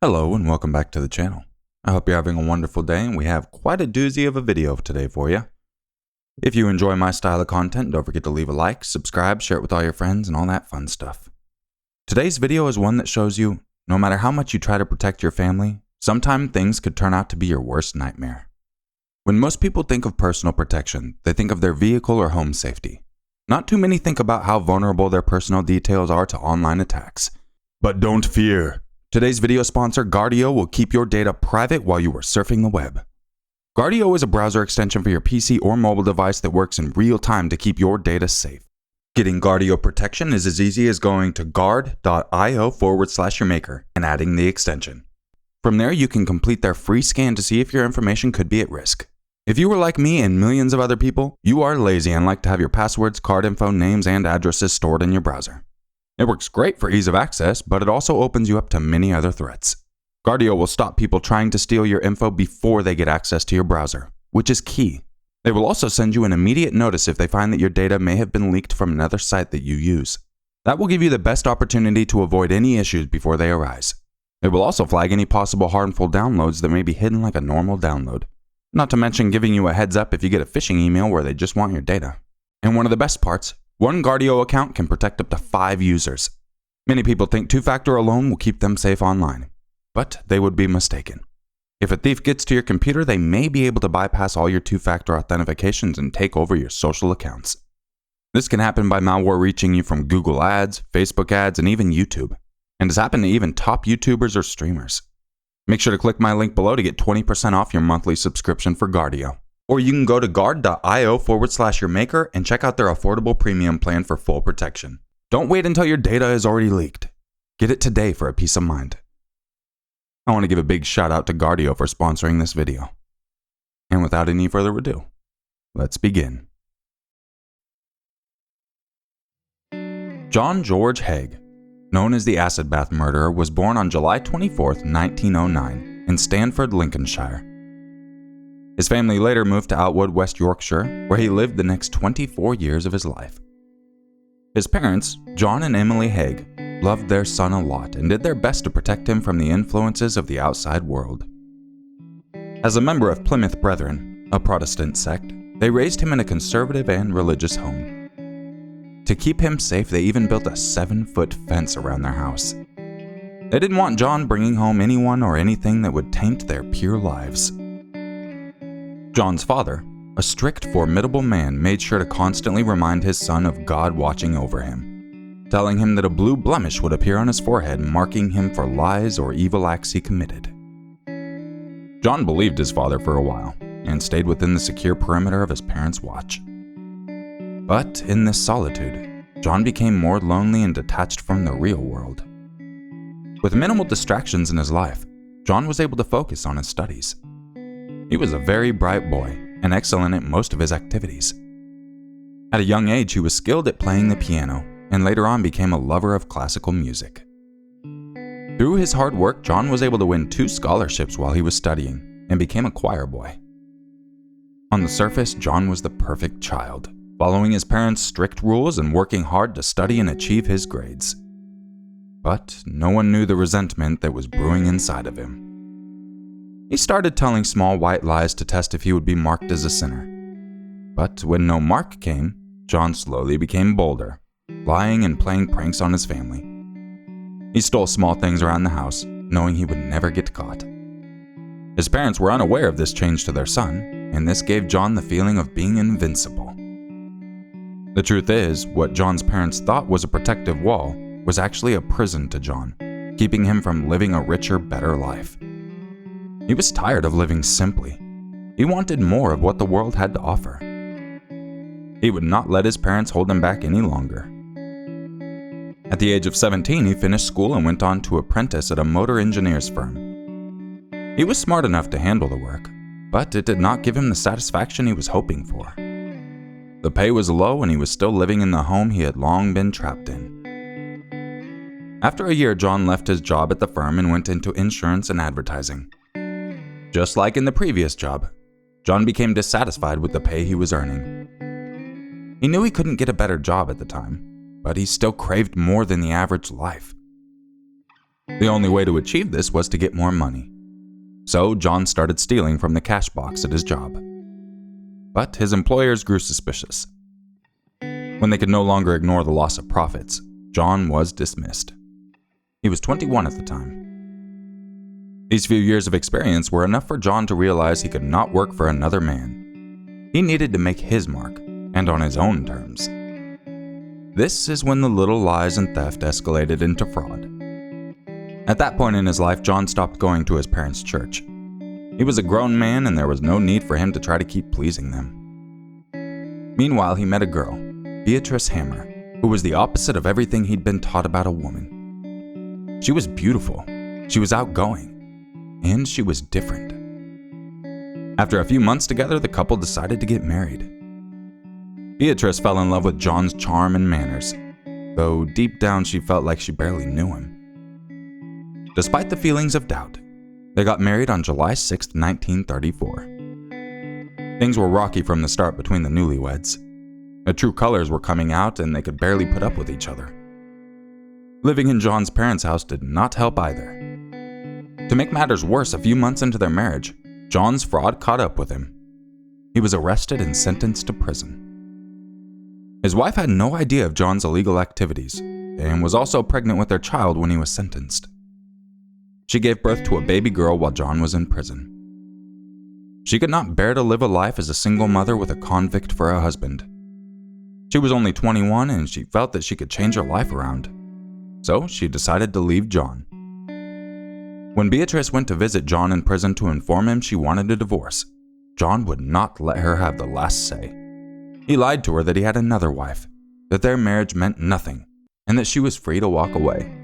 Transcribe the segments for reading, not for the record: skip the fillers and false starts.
Hello and welcome back to the channel. I hope you're having a wonderful day and we have quite a doozy of a video today for you. If you enjoy my style of content, don't forget to leave a like, subscribe, share it with all your friends and all that fun stuff. Today's video is one that shows you, no matter how much you try to protect your family, sometimes things could turn out to be your worst nightmare. When most people think of personal protection, they think of their vehicle or home safety. Not too many think about how vulnerable their personal details are to online attacks. But don't fear. Today's video sponsor, Guardio, will keep your data private while you are surfing the web. Guardio is a browser extension for your PC or mobile device that works in real time to keep your data safe. Getting Guardio protection is as easy as going to guard.io/Urmaker and adding the extension. From there, you can complete their free scan to see if your information could be at risk. If you were like me and millions of other people, you are lazy and like to have your passwords, card info, names, and addresses stored in your browser. It works great for ease of access, but it also opens you up to many other threats. Guardio will stop people trying to steal your info before they get access to your browser, which is key. They will also send you an immediate notice if they find that your data may have been leaked from another site that you use. That will give you the best opportunity to avoid any issues before they arise. It will also flag any possible harmful downloads that may be hidden like a normal download. Not to mention giving you a heads up if you get a phishing email where they just want your data. And one of the best parts, one Guardio account can protect up to 5 users. Many people think two-factor alone will keep them safe online, but they would be mistaken. If a thief gets to your computer, they may be able to bypass all your two-factor authentications and take over your social accounts. This can happen by malware reaching you from Google ads, Facebook ads, and even YouTube, and has happened to even top YouTubers or streamers. Make sure to click my link below to get 20% off your monthly subscription for Guardio. Or you can go to guard.io/Urmaker and check out their affordable premium plan for full protection. Don't wait until your data is already leaked. Get it today for a peace of mind. I want to give a big shout out to Guardio for sponsoring this video. And without any further ado, let's begin. John George Haigh, known as the Acid Bath Murderer, was born on July 24, 1909 in Stanford, Lincolnshire. His family later moved to Outwood, West Yorkshire, where he lived the next 24 years of his life. His parents, John and Emily Haigh, loved their son a lot and did their best to protect him from the influences of the outside world. As a member of Plymouth Brethren, a Protestant sect, they raised him in a conservative and religious home. To keep him safe, they even built a 7-foot fence around their house. They didn't want John bringing home anyone or anything that would taint their pure lives. John's father, a strict, formidable man, made sure to constantly remind his son of God watching over him, telling him that a blue blemish would appear on his forehead, marking him for lies or evil acts he committed. John believed his father for a while, and stayed within the secure perimeter of his parents' watch. But in this solitude, John became more lonely and detached from the real world. With minimal distractions in his life, John was able to focus on his studies. He was a very bright boy and excellent at most of his activities. At a young age, he was skilled at playing the piano and later on became a lover of classical music. Through his hard work, John was able to win 2 scholarships while he was studying and became a choir boy. On the surface, John was the perfect child, following his parents' strict rules and working hard to study and achieve his grades. But no one knew the resentment that was brewing inside of him. He started telling small white lies to test if he would be marked as a sinner. But when no mark came, John slowly became bolder, lying and playing pranks on his family. He stole small things around the house, knowing he would never get caught. His parents were unaware of this change to their son, and this gave John the feeling of being invincible. The truth is, what John's parents thought was a protective wall was actually a prison to John, keeping him from living a richer, better life. He was tired of living simply. He wanted more of what the world had to offer. He would not let his parents hold him back any longer. At the age of 17, he finished school and went on to apprentice at a motor engineer's firm. He was smart enough to handle the work, but it did not give him the satisfaction he was hoping for. The pay was low and he was still living in the home he had long been trapped in. After a year, John left his job at the firm and went into insurance and advertising. Just like in the previous job, John became dissatisfied with the pay he was earning. He knew he couldn't get a better job at the time, but he still craved more than the average life. The only way to achieve this was to get more money. So John started stealing from the cash box at his job. But his employers grew suspicious. When they could no longer ignore the loss of profits, John was dismissed. He was 21 at the time. These few years of experience were enough for John to realize he could not work for another man. He needed to make his mark, and on his own terms. This is when the little lies and theft escalated into fraud. At that point in his life, John stopped going to his parents' church. He was a grown man and there was no need for him to try to keep pleasing them. Meanwhile, he met a girl, Beatrice Hammer, who was the opposite of everything he'd been taught about a woman. She was beautiful, she was outgoing, and she was different. After a few months together, the couple decided to get married. Beatrice fell in love with John's charm and manners, though deep down she felt like she barely knew him. Despite the feelings of doubt, they got married on July 6, 1934. Things were rocky from the start between the newlyweds. Their true colors were coming out and they could barely put up with each other. Living in John's parents' house did not help either. To make matters worse, a few months into their marriage, John's fraud caught up with him. He was arrested and sentenced to prison. His wife had no idea of John's illegal activities and was also pregnant with their child when he was sentenced. She gave birth to a baby girl while John was in prison. She could not bear to live a life as a single mother with a convict for a husband. She was only 21 and she felt that she could change her life around. So she decided to leave John. When Beatrice went to visit John in prison to inform him she wanted a divorce, John would not let her have the last say. He lied to her that he had another wife, that their marriage meant nothing, and that she was free to walk away.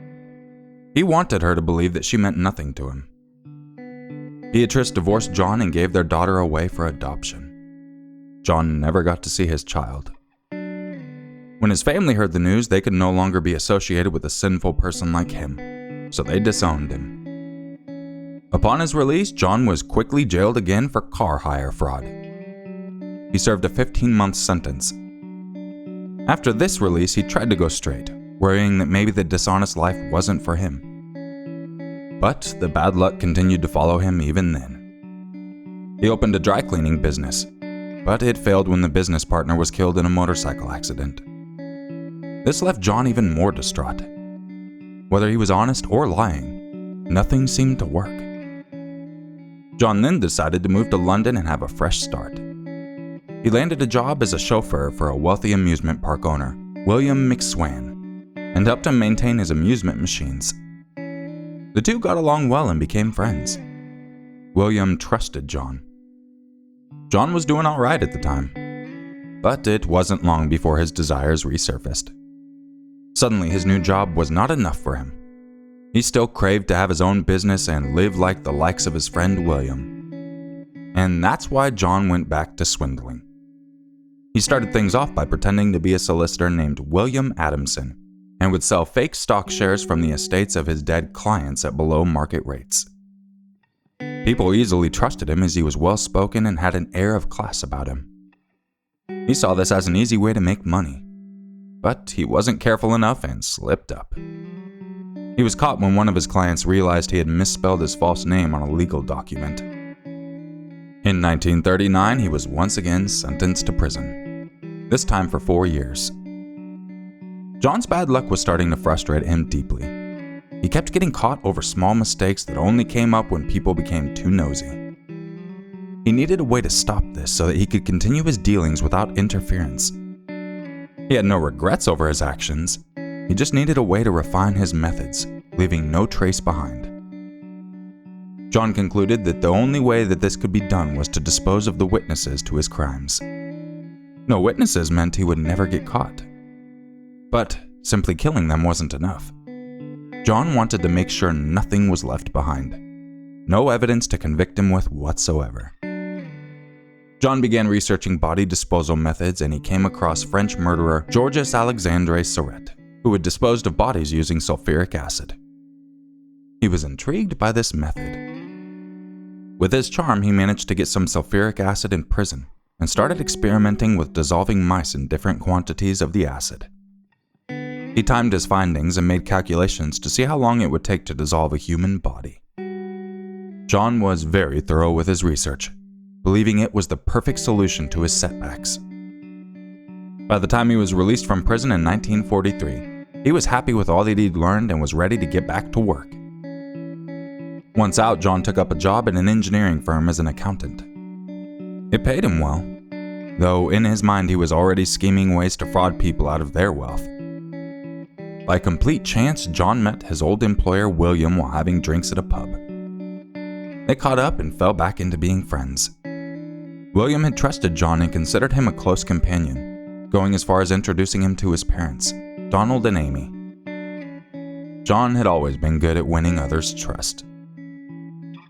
He wanted her to believe that she meant nothing to him. Beatrice divorced John and gave their daughter away for adoption. John never got to see his child. When his family heard the news, they could no longer be associated with a sinful person like him, so they disowned him. Upon his release, John was quickly jailed again for car hire fraud. He served a 15-month sentence. After this release, he tried to go straight, worrying that maybe the dishonest life wasn't for him. But the bad luck continued to follow him even then. He opened a dry cleaning business, but it failed when the business partner was killed in a motorcycle accident. This left John even more distraught. Whether he was honest or lying, nothing seemed to work. John then decided to move to London and have a fresh start. He landed a job as a chauffeur for a wealthy amusement park owner, William McSwan, and helped him maintain his amusement machines. The two got along well and became friends. William trusted John. John was doing all right at the time, but it wasn't long before his desires resurfaced. Suddenly, his new job was not enough for him. He still craved to have his own business and live like the likes of his friend William. And that's why John went back to swindling. He started things off by pretending to be a solicitor named William Adamson and would sell fake stock shares from the estates of his dead clients at below market rates. People easily trusted him as he was well-spoken and had an air of class about him. He saw this as an easy way to make money, but he wasn't careful enough and slipped up. He was caught when one of his clients realized he had misspelled his false name on a legal document. In 1939, he was once again sentenced to prison, this time for 4 years. John's bad luck was starting to frustrate him deeply. He kept getting caught over small mistakes that only came up when people became too nosy. He needed a way to stop this so that he could continue his dealings without interference. He had no regrets over his actions. He just needed a way to refine his methods, leaving no trace behind. John concluded that the only way that this could be done was to dispose of the witnesses to his crimes. No witnesses meant he would never get caught. But simply killing them wasn't enough. John wanted to make sure nothing was left behind. No evidence to convict him with whatsoever. John began researching body disposal methods and he came across French murderer Georges Alexandre Sauret, who had disposed of bodies using sulfuric acid. He was intrigued by this method. With his charm, he managed to get some sulfuric acid in prison and started experimenting with dissolving mice in different quantities of the acid. He timed his findings and made calculations to see how long it would take to dissolve a human body. John was very thorough with his research, believing it was the perfect solution to his setbacks. By the time he was released from prison in 1943, he was happy with all that he'd learned and was ready to get back to work. Once out, John took up a job at an engineering firm as an accountant. It paid him well, though in his mind he was already scheming ways to fraud people out of their wealth. By complete chance, John met his old employer William while having drinks at a pub. They caught up and fell back into being friends. William had trusted John and considered him a close companion, going as far as introducing him to his parents, Donald and Amy. John had always been good at winning others' trust.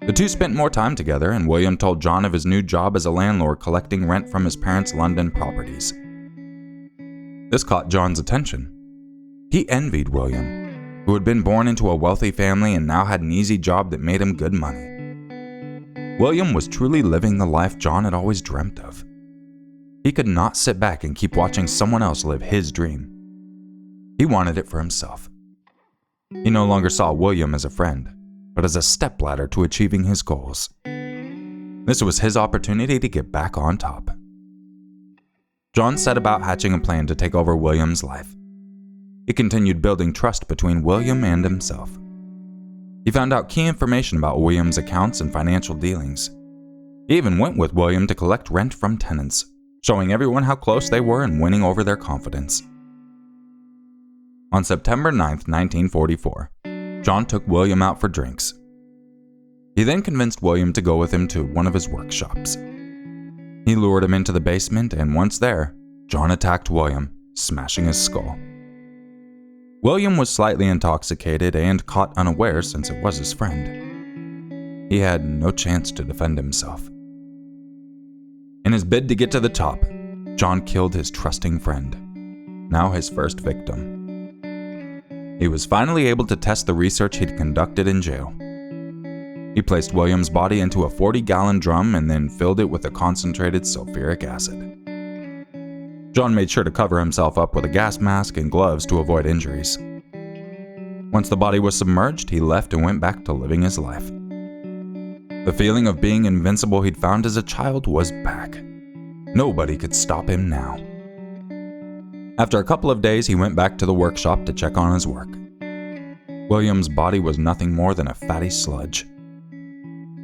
The two spent more time together, and William told John of his new job as a landlord collecting rent from his parents' London properties. This caught John's attention. He envied William, who had been born into a wealthy family and now had an easy job that made him good money. William was truly living the life John had always dreamt of. He could not sit back and keep watching someone else live his dream. He wanted it for himself. He no longer saw William as a friend, but as a stepladder to achieving his goals. This was his opportunity to get back on top. John set about hatching a plan to take over William's life. He continued building trust between William and himself. He found out key information about William's accounts and financial dealings. He even went with William to collect rent from tenants, showing everyone how close they were and winning over their confidence. On September 9, 1944, John took William out for drinks. He then convinced William to go with him to one of his workshops. He lured him into the basement, and once there, John attacked William, smashing his skull. William was slightly intoxicated and caught unaware since it was his friend. He had no chance to defend himself. In his bid to get to the top, John killed his trusting friend, now his first victim. He was finally able to test the research he'd conducted in jail. He placed William's body into a 40-gallon drum and then filled it with a concentrated sulfuric acid. John made sure to cover himself up with a gas mask and gloves to avoid injuries. Once the body was submerged, he left and went back to living his life. The feeling of being invincible he'd found as a child was back. Nobody could stop him now. After a couple of days, he went back to the workshop to check on his work. William's body was nothing more than a fatty sludge.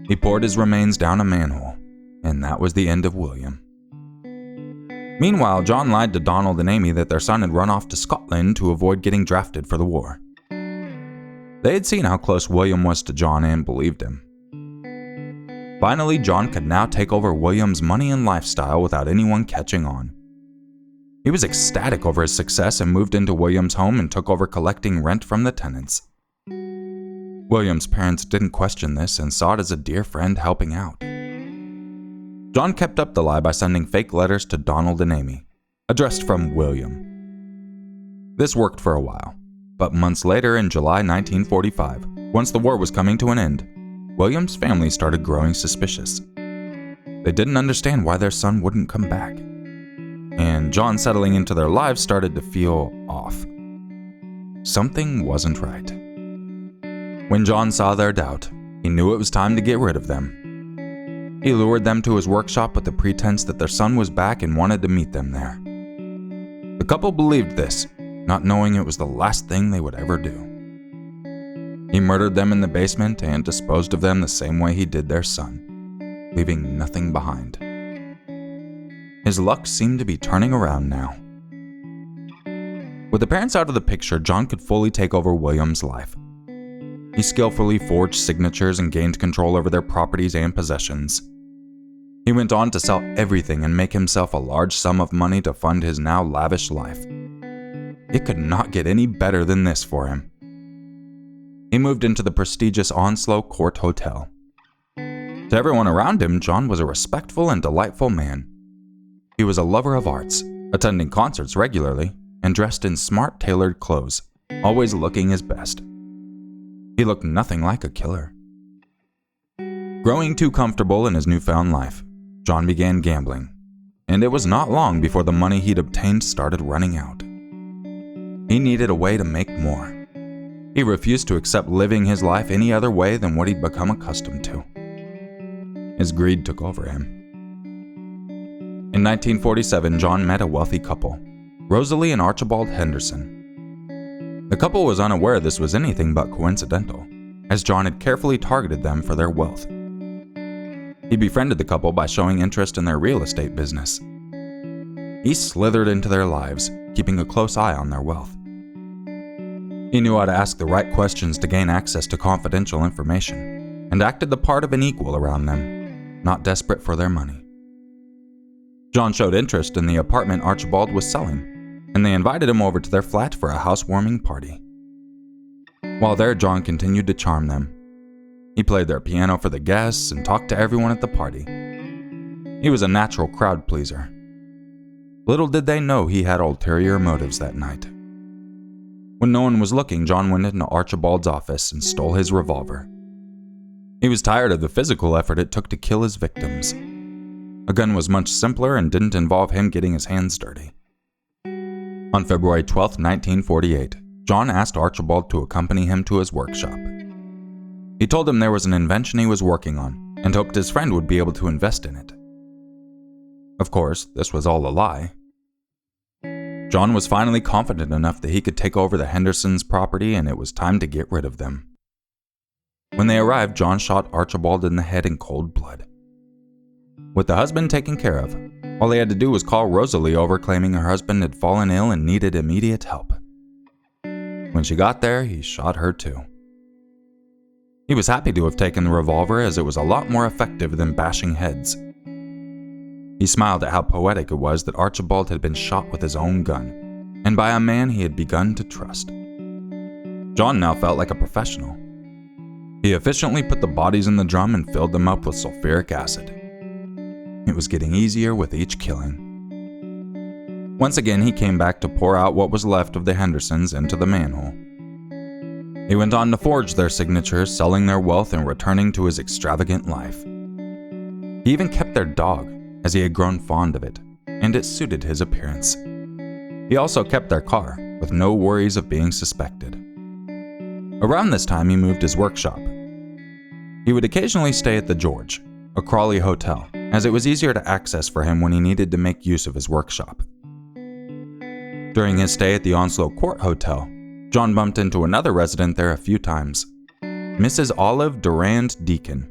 He poured his remains down a manhole, and that was the end of William. Meanwhile, John lied to Donald and Amy that their son had run off to Scotland to avoid getting drafted for the war. They had seen how close William was to John and believed him. Finally, John could now take over William's money and lifestyle without anyone catching on. He was ecstatic over his success and moved into William's home and took over collecting rent from the tenants. William's parents didn't question this and saw it as a dear friend helping out. John kept up the lie by sending fake letters to Donald and Amy, addressed from William. This worked for a while, but months later in July 1945, once the war was coming to an end, William's family started growing suspicious. They didn't understand why their son wouldn't come back. And John settling into their lives started to feel off. Something wasn't right. When John saw their doubt, he knew it was time to get rid of them. He lured them to his workshop with the pretense that their son was back and wanted to meet them there. The couple believed this, not knowing it was the last thing they would ever do. He murdered them in the basement and disposed of them the same way he did their son, leaving nothing behind. His luck seemed to be turning around now. With the parents out of the picture, John could fully take over William's life. He skillfully forged signatures and gained control over their properties and possessions. He went on to sell everything and make himself a large sum of money to fund his now lavish life. It could not get any better than this for him. He moved into the prestigious Onslow Court Hotel. To everyone around him, John was a respectful and delightful man. He was a lover of arts, attending concerts regularly, and dressed in smart tailored clothes, always looking his best. He looked nothing like a killer. Growing too comfortable in his newfound life, John began gambling, and it was not long before the money he'd obtained started running out. He needed a way to make more. He refused to accept living his life any other way than what he'd become accustomed to. His greed took over him. In 1947, John met a wealthy couple, Rosalie and Archibald Henderson. The couple was unaware this was anything but coincidental, as John had carefully targeted them for their wealth. He befriended the couple by showing interest in their real estate business. He slithered into their lives, keeping a close eye on their wealth. He knew how to ask the right questions to gain access to confidential information, and acted the part of an equal around them, not desperate for their money. John showed interest in the apartment Archibald was selling, and they invited him over to their flat for a housewarming party. While there, John continued to charm them. He played their piano for the guests and talked to everyone at the party. He was a natural crowd pleaser. Little did they know he had ulterior motives that night. When no one was looking, John went into Archibald's office and stole his revolver. He was tired of the physical effort it took to kill his victims. A gun was much simpler and didn't involve him getting his hands dirty. On February 12, 1948, John asked Archibald to accompany him to his workshop. He told him there was an invention he was working on and hoped his friend would be able to invest in it. Of course, this was all a lie. John was finally confident enough that he could take over the Hendersons' property, and it was time to get rid of them. When they arrived, John shot Archibald in the head in cold blood. With the husband taken care of, all he had to do was call Rosalie over, claiming her husband had fallen ill and needed immediate help. When she got there, he shot her too. He was happy to have taken the revolver, as it was a lot more effective than bashing heads. He smiled at how poetic it was that Archibald had been shot with his own gun, and by a man he had begun to trust. John now felt like a professional. He efficiently put the bodies in the drum and filled them up with sulfuric acid. It was getting easier with each killing. Once again, he came back to pour out what was left of the Hendersons into the manhole. He went on to forge their signatures, selling their wealth and returning to his extravagant life. He even kept their dog, as he had grown fond of it, and it suited his appearance. He also kept their car, with no worries of being suspected. Around this time, he moved his workshop. He would occasionally stay at the George, a Crawley hotel, as it was easier to access for him when he needed to make use of his workshop. During his stay at the Onslow Court Hotel, John bumped into another resident there a few times, Mrs. Olive Durand Deacon.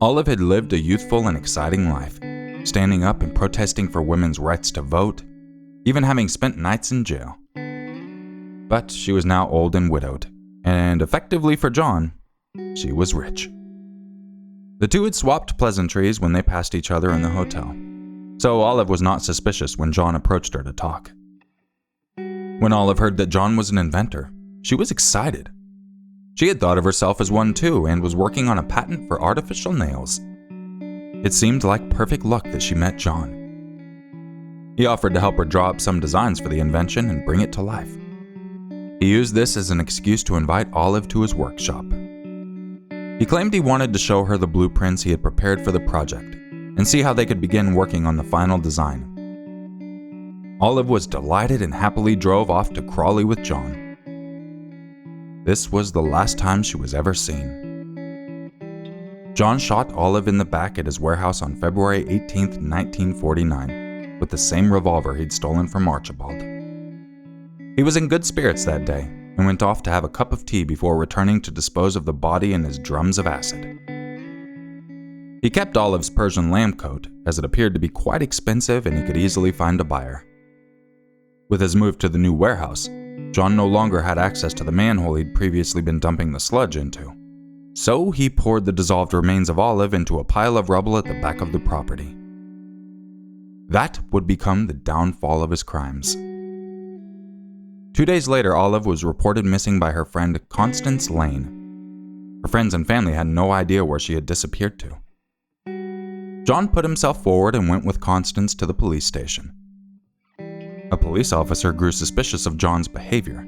Olive had lived a youthful and exciting life, standing up and protesting for women's rights to vote, even having spent nights in jail. But she was now old and widowed, and effectively for John, she was rich. The two had swapped pleasantries when they passed each other in the hotel, so Olive was not suspicious when John approached her to talk. When Olive heard that John was an inventor, she was excited. She had thought of herself as one too, and was working on a patent for artificial nails. It seemed like perfect luck that she met John. He offered to help her draw up some designs for the invention and bring it to life. He used this as an excuse to invite Olive to his workshop. He claimed he wanted to show her the blueprints he had prepared for the project and see how they could begin working on the final design. Olive was delighted and happily drove off to Crawley with John. This was the last time she was ever seen. John shot Olive in the back at his warehouse on February 18, 1949, with the same revolver he'd stolen from Archibald. He was in good spirits that day and went off to have a cup of tea before returning to dispose of the body in his drums of acid. He kept Olive's Persian lamb coat, as it appeared to be quite expensive and he could easily find a buyer. With his move to the new warehouse, John no longer had access to the manhole he'd previously been dumping the sludge into. So he poured the dissolved remains of Olive into a pile of rubble at the back of the property. That would become the downfall of his crimes. 2 days later, Olive was reported missing by her friend Constance Lane. Her friends and family had no idea where she had disappeared to. John put himself forward and went with Constance to the police station. A police officer grew suspicious of John's behavior.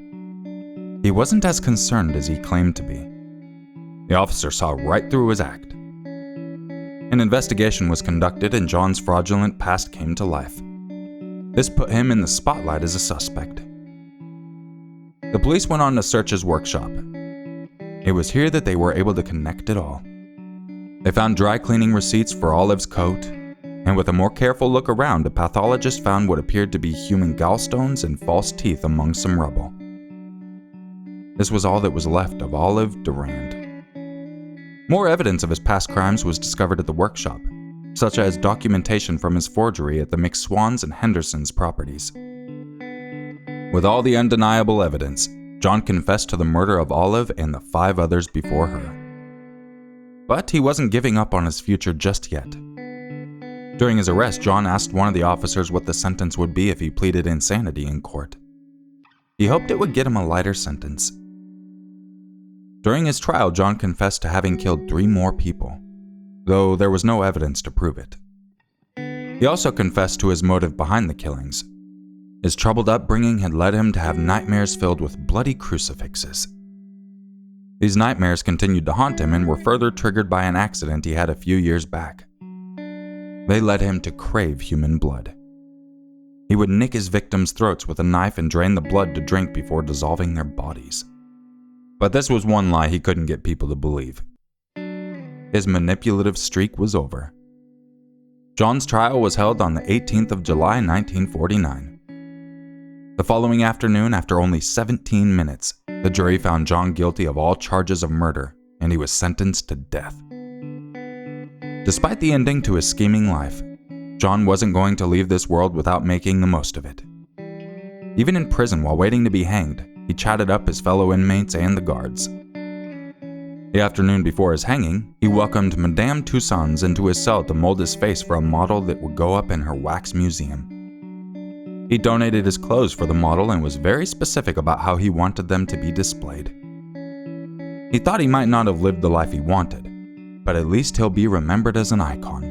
He wasn't as concerned as he claimed to be. The officer saw right through his act. An investigation was conducted and John's fraudulent past came to life. This put him in the spotlight as a suspect. The police went on to search his workshop. It was here that they were able to connect it all. They found dry cleaning receipts for Olive's coat, and with a more careful look around, a pathologist found what appeared to be human gallstones and false teeth among some rubble. This was all that was left of Olive Durand. More evidence of his past crimes was discovered at the workshop, such as documentation from his forgery at the McSwans and Henderson's properties. With all the undeniable evidence, John confessed to the murder of Olive and the 5 others before her. But he wasn't giving up on his future just yet. During his arrest, John asked one of the officers what the sentence would be if he pleaded insanity in court. He hoped it would get him a lighter sentence. During his trial, John confessed to having killed 3 more people, though there was no evidence to prove it. He also confessed to his motive behind the killings. His troubled upbringing had led him to have nightmares filled with bloody crucifixes. These nightmares continued to haunt him and were further triggered by an accident he had a few years back. They led him to crave human blood. He would nick his victims' throats with a knife and drain the blood to drink before dissolving their bodies. But this was one lie he couldn't get people to believe. His manipulative streak was over. John's trial was held on the 18th of July, 1949. The following afternoon, after only 17 minutes, the jury found John guilty of all charges of murder, and he was sentenced to death. Despite the ending to his scheming life, John wasn't going to leave this world without making the most of it. Even in prison while waiting to be hanged, he chatted up his fellow inmates and the guards. The afternoon before his hanging, he welcomed Madame Toussaint's into his cell to mold his face for a model that would go up in her wax museum. He donated his clothes for the model and was very specific about how he wanted them to be displayed. He thought he might not have lived the life he wanted, but at least he'll be remembered as an icon.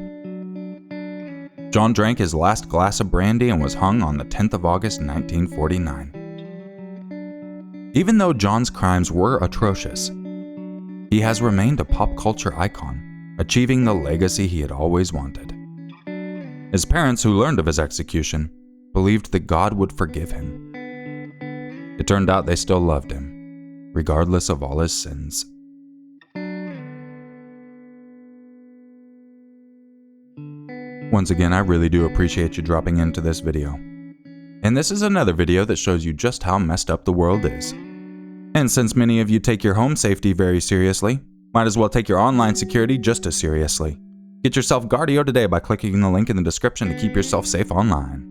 John drank his last glass of brandy and was hung on the 10th of August, 1949. Even though John's crimes were atrocious, he has remained a pop culture icon, achieving the legacy he had always wanted. His parents, who learned of his execution, believed that God would forgive him. It turned out they still loved him, regardless of all his sins. Once again, I really do appreciate you dropping into this video. And this is another video that shows you just how messed up the world is. And since many of you take your home safety very seriously, might as well take your online security just as seriously. Get yourself Guardio today by clicking the link in the description to keep yourself safe online.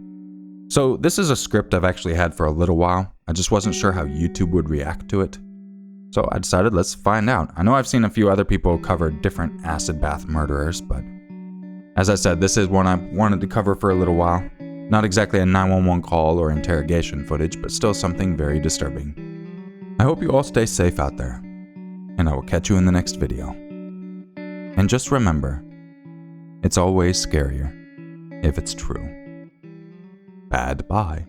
So this is a script I've actually had for a little while. I just wasn't sure how YouTube would react to it. So I decided let's find out. I know I've seen a few other people cover different acid bath murderers, but as I said, this is one I wanted to cover for a little while. Not exactly a 911 call or interrogation footage, but still something very disturbing. I hope you all stay safe out there, and I will catch you in the next video. And just remember, it's always scarier if it's true. Bad bye.